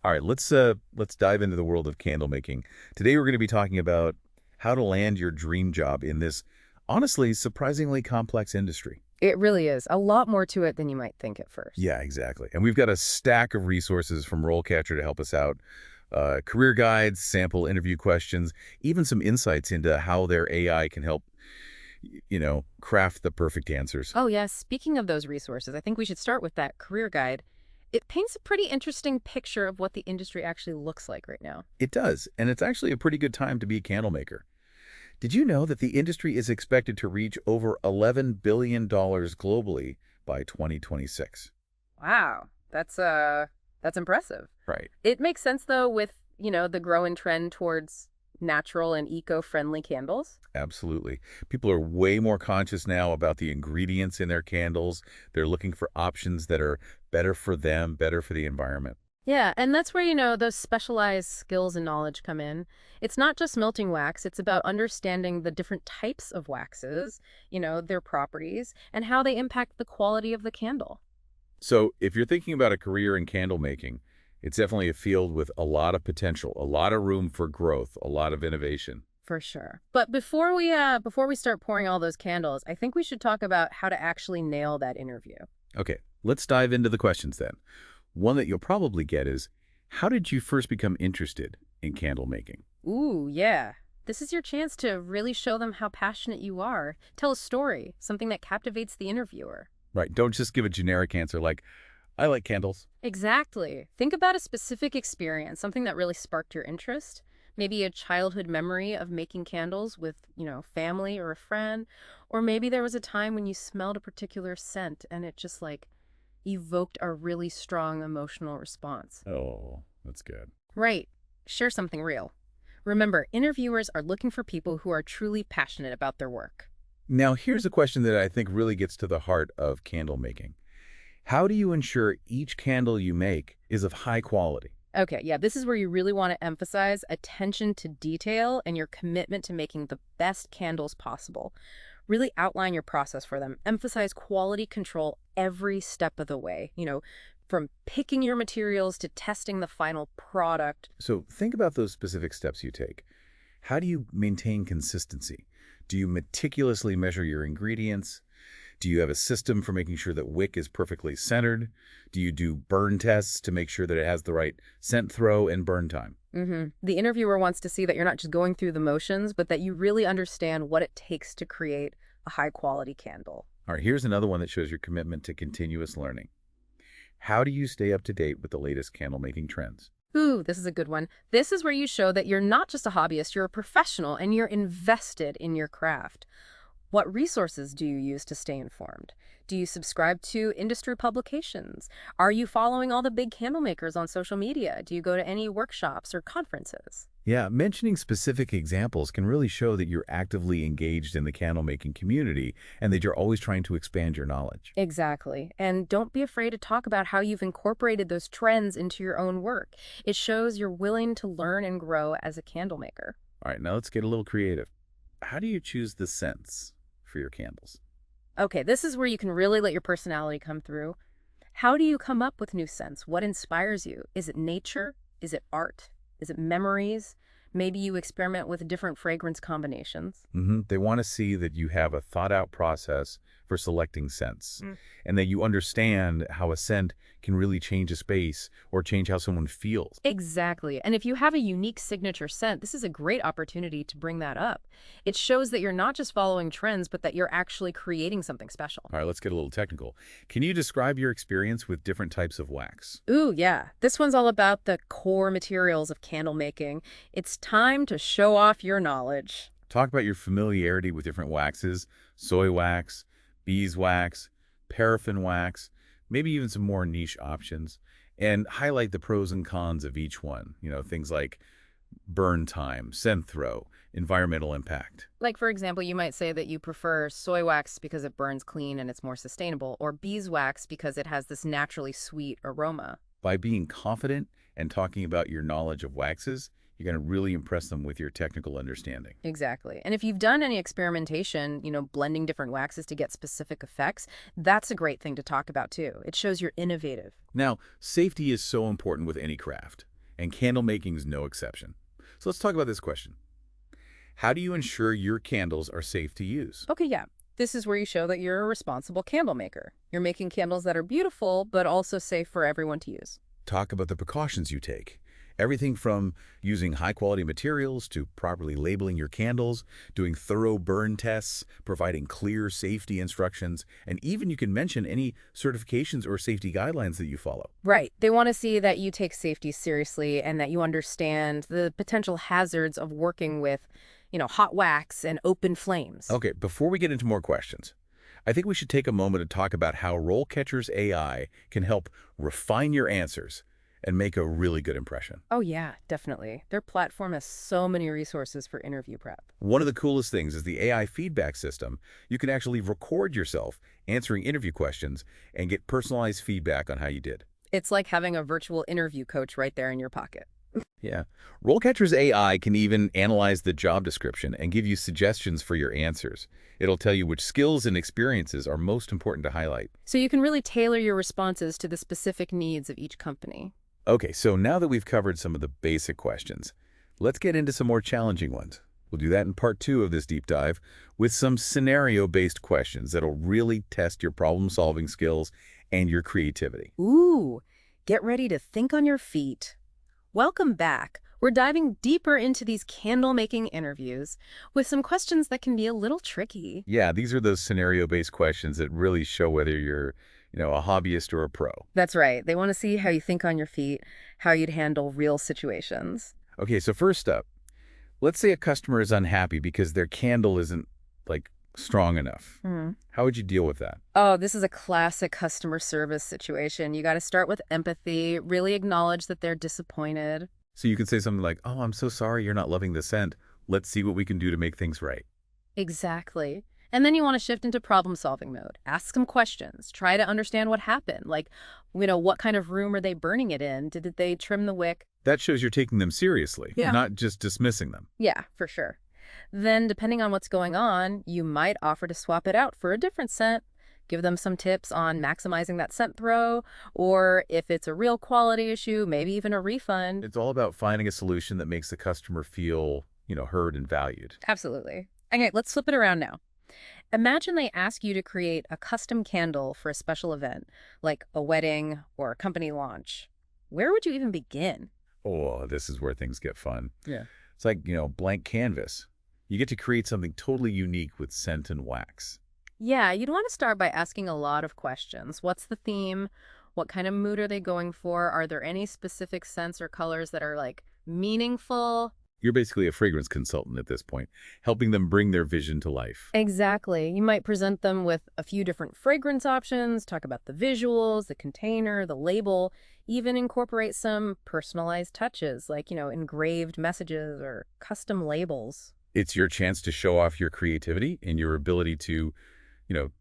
All right, let's dive into the world of candle making. Today we're going to be talking about how to land your dream job in this honestly surprisingly complex industry. It really is. A lot more to it than you might think at first. Yeah, exactly. And we've got a stack of resources from RoleCatcher to help us out. Career guides, sample interview questions, even some insights into how their AI can help, craft the perfect answers. Oh, yes. Speaking of those resources, I think we should start with that career guide. It paints a pretty interesting picture of what the industry actually looks like right now. It does, and it's actually a pretty good time to be a candle maker. Did you know that the industry is expected to reach over $11 billion globally by 2026? Wow. That's impressive. Right. It makes sense though with, the growing trend towards natural and eco-friendly candles. Absolutely. People are way more conscious now about the ingredients in their candles. They're looking for options that are better for them, better for the environment. Yeah, and that's where, those specialized skills and knowledge come in. It's not just melting wax, it's about understanding the different types of waxes, their properties, and how they impact the quality of the candle. So if you're thinking about a career in candle making, it's definitely a field with a lot of potential, a lot of room for growth, a lot of innovation. For sure. But before we start pouring all those candles, I think we should talk about how to actually nail that interview. Okay, let's dive into the questions then. One that you'll probably get is, how did you first become interested in candle making? Ooh, yeah. This is your chance to really show them how passionate you are. Tell a story, something that captivates the interviewer. Right, don't just give a generic answer like, I like candles. Exactly. Think about a specific experience, something that really sparked your interest. Maybe a childhood memory of making candles with, family or a friend. Or maybe there was a time when you smelled a particular scent and it just like evoked a really strong emotional response. Oh, that's good. Right. Share something real. Remember, interviewers are looking for people who are truly passionate about their work. Now, here's a question that I think really gets to the heart of candle making. How do you ensure each candle you make is of high quality? Okay, yeah, this is where you really want to emphasize attention to detail and your commitment to making the best candles possible. Really outline your process for them. Emphasize quality control every step of the way, from picking your materials to testing the final product. So think about those specific steps you take. How do you maintain consistency? Do you meticulously measure your ingredients? Do you have a system for making sure that wick is perfectly centered? Do you do burn tests to make sure that it has the right scent throw and burn time? The interviewer wants to see that you're not just going through the motions, but that you really understand what it takes to create a high quality candle. All right, here's another one that shows your commitment to continuous learning. How do you stay up to date with the latest candle making trends? Ooh, this is a good one. This is where you show that you're not just a hobbyist, you're a professional and you're invested in your craft. What resources do you use to stay informed? Do you subscribe to industry publications? Are you following all the big candle makers on social media? Do you go to any workshops or conferences? Yeah, mentioning specific examples can really show that you're actively engaged in the candle making community and that you're always trying to expand your knowledge. Exactly. And don't be afraid to talk about how you've incorporated those trends into your own work. It shows you're willing to learn and grow as a candle maker. All right, now let's get a little creative. How do you choose the scents for your candles? Okay, this is where you can really let your personality come through. How do you come up with new scents? What inspires you? Is it nature? Is it art? Is it memories? Maybe you experiment with different fragrance combinations. They want to see that you have a thought-out process for selecting scents Mm. and that you understand how a scent can really change a space or change how someone feels. Exactly. And if you have a unique signature scent, this is a great opportunity to bring that up. It shows that you're not just following trends, but that you're actually creating something special. All right, let's get a little technical. Can you describe your experience with different types of wax? Ooh, yeah. This one's all about the core materials of candle making. It's time to show off your knowledge. Talk about your familiarity with different waxes, soy wax, beeswax, paraffin wax, maybe even some more niche options, and highlight the pros and cons of each one. Things like burn time, scent throw, environmental impact. Like, for example, you might say that you prefer soy wax because it burns clean and it's more sustainable, or beeswax because it has this naturally sweet aroma. By being confident and talking about your knowledge of waxes, you're going to really impress them with your technical understanding. Exactly. And if you've done any experimentation, blending different waxes to get specific effects, that's a great thing to talk about too. It shows you're innovative. Now, safety is so important with any craft. and candle making is no exception. So let's talk about this question. How do you ensure your candles are safe to use? Okay, yeah. This is where you show that you're a responsible candle maker. You're making candles that are beautiful, but also safe for everyone to use. Talk about the precautions you take. Everything from using high-quality materials to properly labeling your candles, doing thorough burn tests, providing clear safety instructions, and even you can mention any certifications or safety guidelines that you follow. Right. They want to see that you take safety seriously and that you understand the potential hazards of working with, hot wax and open flames. Okay, before we get into more questions, I think we should take a moment to talk about how RoleCatcher's AI can help refine your answers and make a really good impression. Oh, yeah, definitely. Their platform has so many resources for interview prep. One of the coolest things is the AI feedback system. You can actually record yourself answering interview questions and get personalized feedback on how you did. It's like having a virtual interview coach right there in your pocket. Yeah. RoleCatcher's AI can even analyze the job description and give you suggestions for your answers. It'll tell you which skills and experiences are most important to highlight. So you can really tailor your responses to the specific needs of each company. Okay, so now that we've covered some of the basic questions, let's get into some more challenging ones. We'll do that in part 2 of this deep dive with some scenario-based questions that'll really test your problem-solving skills and your creativity. Ooh, get ready to think on your feet. Welcome back. We're diving deeper into these candle-making interviews with some questions that can be a little tricky. Yeah, these are those scenario-based questions that really show whether you're a hobbyist or a pro. That's right. They want to see how you think on your feet, how you'd handle real situations. Okay, so first up, let's say a customer is unhappy because their candle isn't, strong enough. How would you deal with that? Oh, this is a classic customer service situation. You got to start with empathy, really acknowledge that they're disappointed. So you could say something like, "Oh, I'm so sorry you're not loving the scent. Let's see what we can do to make things right." Exactly. And then you want to shift into problem-solving mode. Ask some questions. Try to understand what happened. What kind of room are they burning it in? Did they trim the wick? That shows you're taking them seriously, Yeah. not just dismissing them. Yeah, for sure. Then, depending on what's going on, you might offer to swap it out for a different scent, give them some tips on maximizing that scent throw, or if it's a real quality issue, maybe even a refund. It's all about finding a solution that makes the customer feel, heard and valued. Absolutely. Okay, let's flip it around now. Imagine they ask you to create a custom candle for a special event, like a wedding or a company launch. Where would you even begin? Oh, this is where things get fun. Yeah. It's like, blank canvas. You get to create something totally unique with scent and wax. Yeah, you'd want to start by asking a lot of questions. What's the theme? What kind of mood are they going for? Are there any specific scents or colors that are meaningful? You're basically a fragrance consultant at this point, helping them bring their vision to life. Exactly. You might present them with a few different fragrance options, talk about the visuals, the container, the label, even incorporate some personalized touches like, engraved messages or custom labels. It's your chance to show off your creativity and your ability to,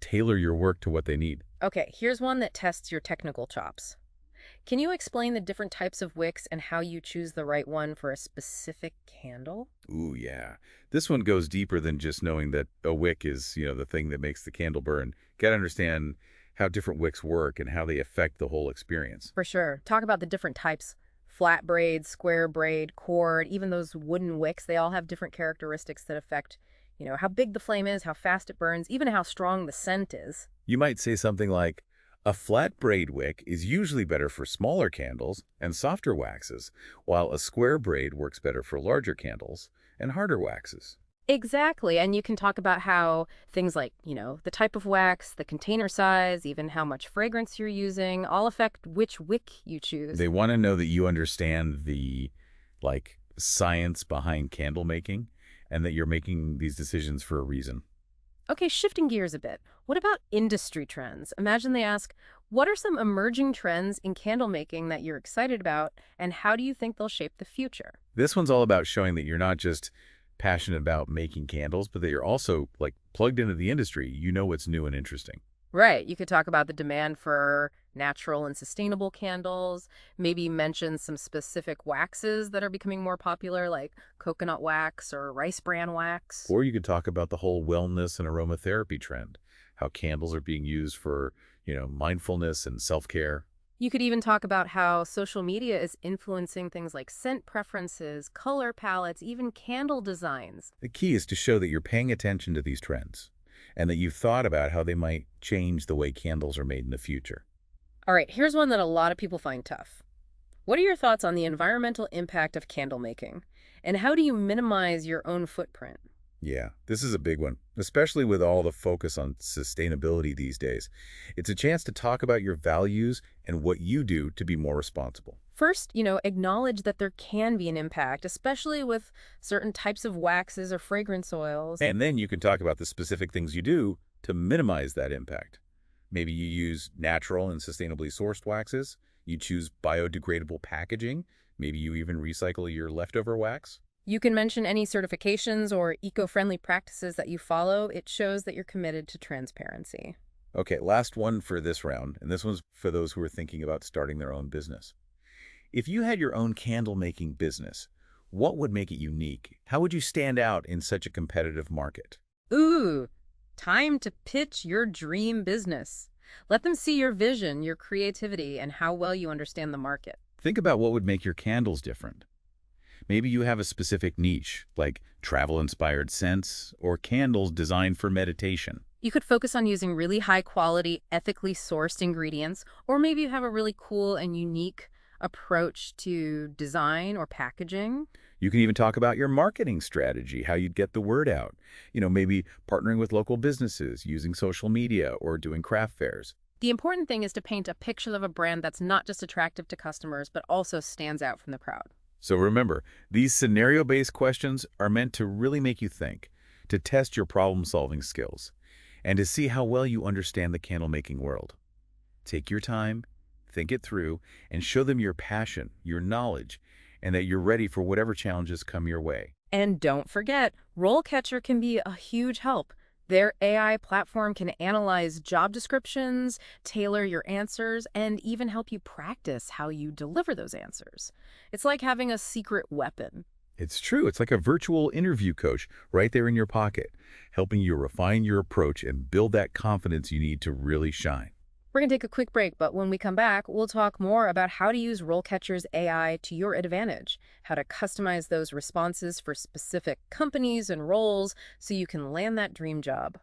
tailor your work to what they need. Okay, here's one that tests your technical chops. Can you explain the different types of wicks and how you choose the right one for a specific candle? Ooh, yeah. This one goes deeper than just knowing that a wick is, the thing that makes the candle burn. Got to understand how different wicks work and how they affect the whole experience. For sure. Talk about the different types. Flat braid, square braid, cord, even those wooden wicks, they all have different characteristics that affect, how big the flame is, how fast it burns, even how strong the scent is. You might say something like, a flat braid wick is usually better for smaller candles and softer waxes, while a square braid works better for larger candles and harder waxes. Exactly. And you can talk about how things like, the type of wax, the container size, even how much fragrance you're using, all affect which wick you choose. They want to know that you understand the, science behind candle making and that you're making these decisions for a reason. Okay, shifting gears a bit. What about industry trends? Imagine they ask, what are some emerging trends in candle making that you're excited about, and how do you think they'll shape the future? This one's all about showing that you're not just passionate about making candles, but that you're also, plugged into the industry. You know what's new and interesting. Right. You could talk about the demand for natural and sustainable candles, maybe mention some specific waxes that are becoming more popular, like coconut wax or rice bran wax. Or you could talk about the whole wellness and aromatherapy trend, how candles are being used for, mindfulness and self-care. You could even talk about how social media is influencing things like scent preferences, color palettes, even candle designs. The key is to show that you're paying attention to these trends and that you've thought about how they might change the way candles are made in the future. All right, here's one that a lot of people find tough. What are your thoughts on the environmental impact of candle making? And how do you minimize your own footprint? Yeah, this is a big one, especially with all the focus on sustainability these days. It's a chance to talk about your values and what you do to be more responsible. First, acknowledge that there can be an impact, especially with certain types of waxes or fragrance oils. And then you can talk about the specific things you do to minimize that impact. Maybe you use natural and sustainably sourced waxes. You choose biodegradable packaging. Maybe you even recycle your leftover wax. You can mention any certifications or eco-friendly practices that you follow. It shows that you're committed to transparency. Okay, last one for this round, and this one's for those who are thinking about starting their own business. If you had your own candle-making business, what would make it unique? How would you stand out in such a competitive market? Ooh, time to pitch your dream business. Let them see your vision, your creativity, and how well you understand the market. Think about what would make your candles different. Maybe you have a specific niche, like travel-inspired scents or candles designed for meditation. You could focus on using really high quality, ethically sourced ingredients, or maybe you have a really cool and unique approach to design or packaging. You can even talk about your marketing strategy, how you'd get the word out. Maybe partnering with local businesses, using social media, or doing craft fairs. The important thing is to paint a picture of a brand that's not just attractive to customers, but also stands out from the crowd. So remember, these scenario-based questions are meant to really make you think, to test your problem-solving skills, and to see how well you understand the candle-making world. Take your time, think it through, and show them your passion, your knowledge, and that you're ready for whatever challenges come your way. And don't forget, RoleCatcher can be a huge help. Their AI platform can analyze job descriptions, tailor your answers, and even help you practice how you deliver those answers. It's like having a secret weapon. It's true. It's like a virtual interview coach right there in your pocket, helping you refine your approach and build that confidence you need to really shine. We're going to take a quick break, but when we come back, we'll talk more about how to use RoleCatcher's AI to your advantage, how to customize those responses for specific companies and roles so you can land that dream job.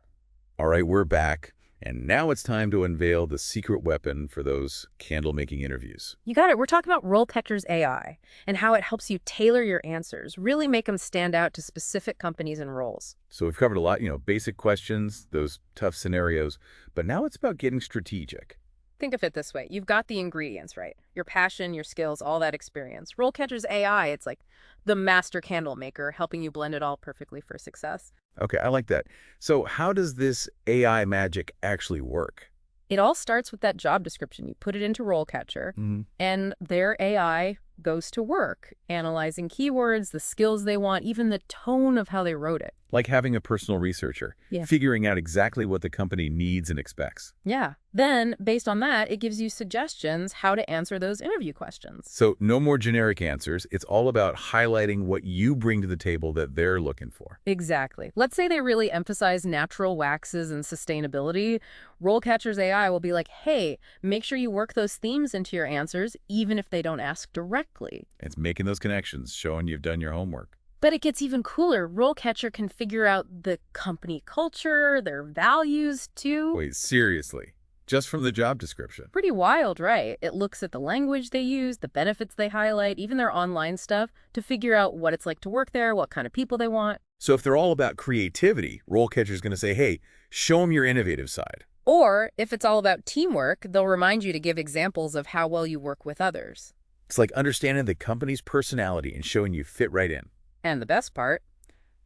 All right, we're back. And now it's time to unveil the secret weapon for those candle-making interviews. You got it. We're talking about RoleCatcher's AI and how it helps you tailor your answers, really make them stand out to specific companies and roles. So we've covered a lot, basic questions, those tough scenarios, but now it's about getting strategic. Think of it this way. You've got the ingredients, right? Your passion, your skills, all that experience. RoleCatcher's AI, it's like the master candle maker, helping you blend it all perfectly for success. Okay, I like that. So how does this AI magic actually work? It all starts with that job description. You put it into RoleCatcher, and their AI goes to work, analyzing keywords, the skills they want, even the tone of how they wrote it. Like having a personal researcher, figuring out exactly what the company needs and expects. Yeah. Then, based on that, it gives you suggestions how to answer those interview questions. So no more generic answers. It's all about highlighting what you bring to the table that they're looking for. Exactly. Let's say they really emphasize natural waxes and sustainability. RoleCatcher's AI will be like, hey, make sure you work those themes into your answers, even if they don't ask directly. It's making those connections, showing you've done your homework. But it gets even cooler. RoleCatcher can figure out the company culture, their values, too. Wait, seriously? Just from the job description? Pretty wild, right? It looks at the language they use, the benefits they highlight, even their online stuff, to figure out what it's like to work there, what kind of people they want. So if they're all about creativity, RoleCatcher's going to say, hey, show them your innovative side. Or if it's all about teamwork, they'll remind you to give examples of how well you work with others. It's like understanding the company's personality and showing you fit right in. And the best part,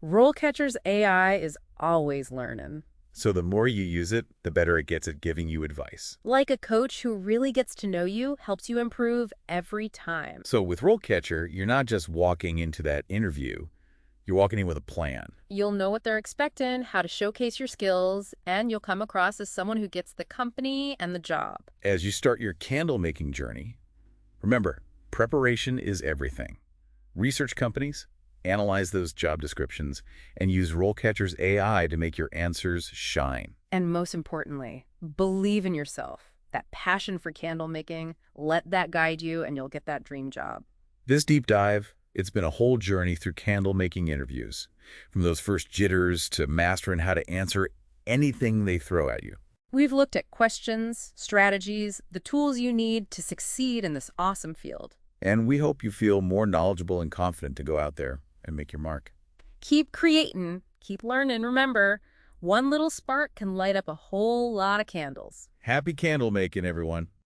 RoleCatcher's AI is always learning. So the more you use it, the better it gets at giving you advice. Like a coach who really gets to know you, helps you improve every time. So with RoleCatcher, you're not just walking into that interview. You're walking in with a plan. You'll know what they're expecting, how to showcase your skills, and you'll come across as someone who gets the company and the job. As you start your candle-making journey, remember, preparation is everything. Research companies, analyze those job descriptions, and use RoleCatcher's AI to make your answers shine. And most importantly, believe in yourself. that passion for candle making. Let that guide you and you'll get that dream job. This deep dive, it's been a whole journey through candle-making interviews, from those first jitters to mastering how to answer anything they throw at you. We've looked at questions, strategies, the tools you need to succeed in this awesome field. And we hope you feel more knowledgeable and confident to go out there and make your mark. Keep creating, keep learning. Remember, one little spark can light up a whole lot of candles. Happy candle making, everyone.